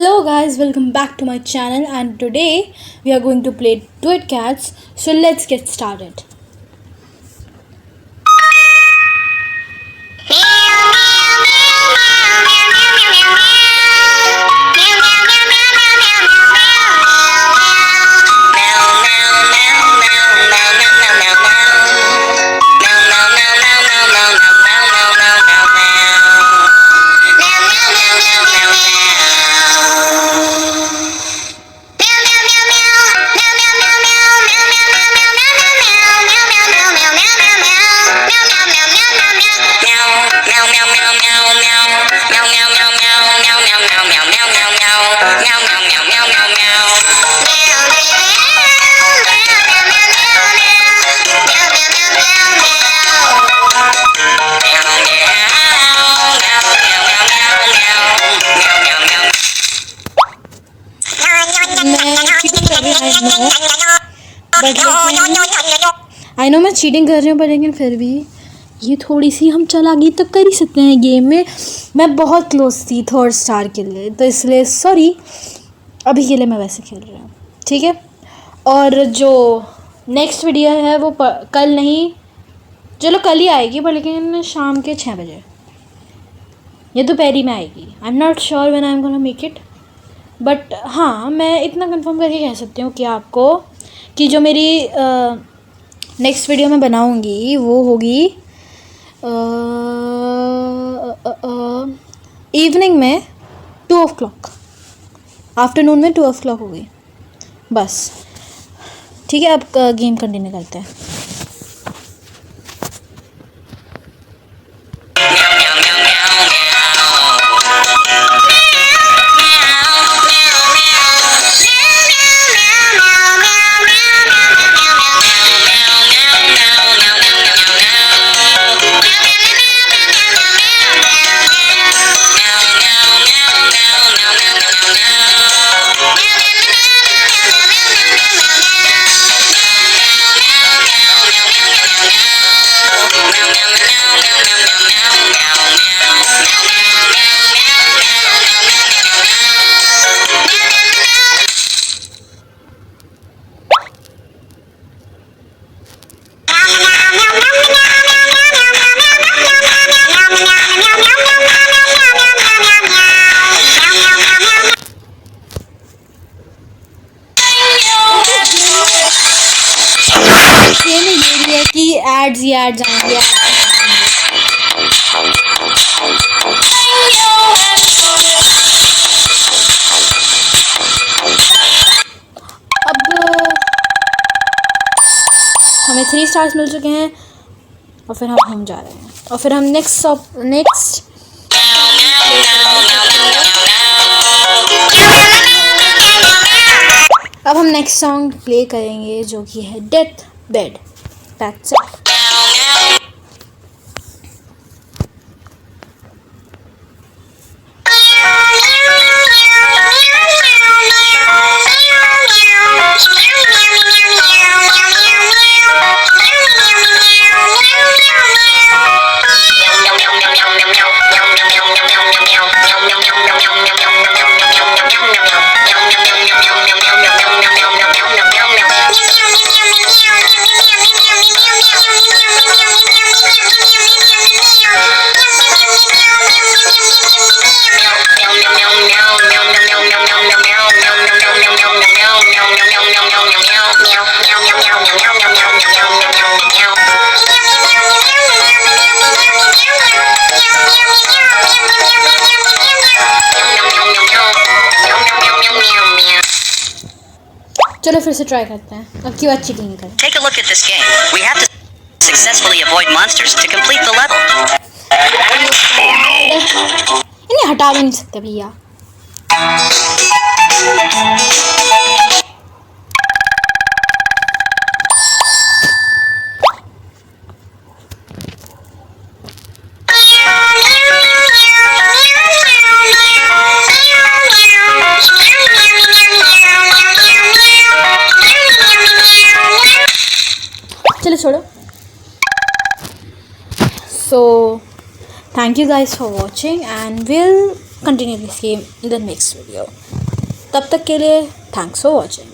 Hello guys, welcome back to my channel and today we are going to play duet cats. So let's get started. I know मैं cheating कर रही हूँ पर लेकिन फिर भी ये थोड़ी सी हम चालाकी तो कर ही सकते हैं गेम में। मैं बहुत क्लोज थी थर्ड स्टार के लिए तो इसलिए सॉरी, अभी के लिए मैं वैसे खेल रही हूँ, ठीक है। और जो नेक्स्ट वीडियो है वो कल नहीं, चलो कल ही आएगी पर लेकिन शाम के 6 बजे या दोपहरी में आएगी। I am not sure when I am gonna make it, but हाँ मैं इतना कंफर्म करके कह सकती हूँ कि आपको कि जो मेरी नेक्स्ट वीडियो में बनाऊँगी वो होगी इवनिंग में 2 o'clock, आफ्टरनून में 2 o'clock होगी बस, ठीक है। अब गेम कंटिन्यू करते हैं। कि एड्स ही एड्स आएंगे। अब हमें 3 स्टार्स मिल चुके हैं और फिर हम होम जा रहे हैं और फिर हम नेक्स्ट अब हम नेक्स्ट सॉन्ग प्ले करेंगे जो कि है डेथ बेड। That's it. चलो फिर से ट्राई करते हैं, अब की बात चीटिंग करें। Take a look at this game. We have to successfully avoid monsters to complete the level. इन्हें हटा भी नहीं सकते भैया। चलो छोड़ो। So thank you guys for watching and we'll continue this game in the next video. तब तक के लिए थैंक्स फॉर वॉचिंग.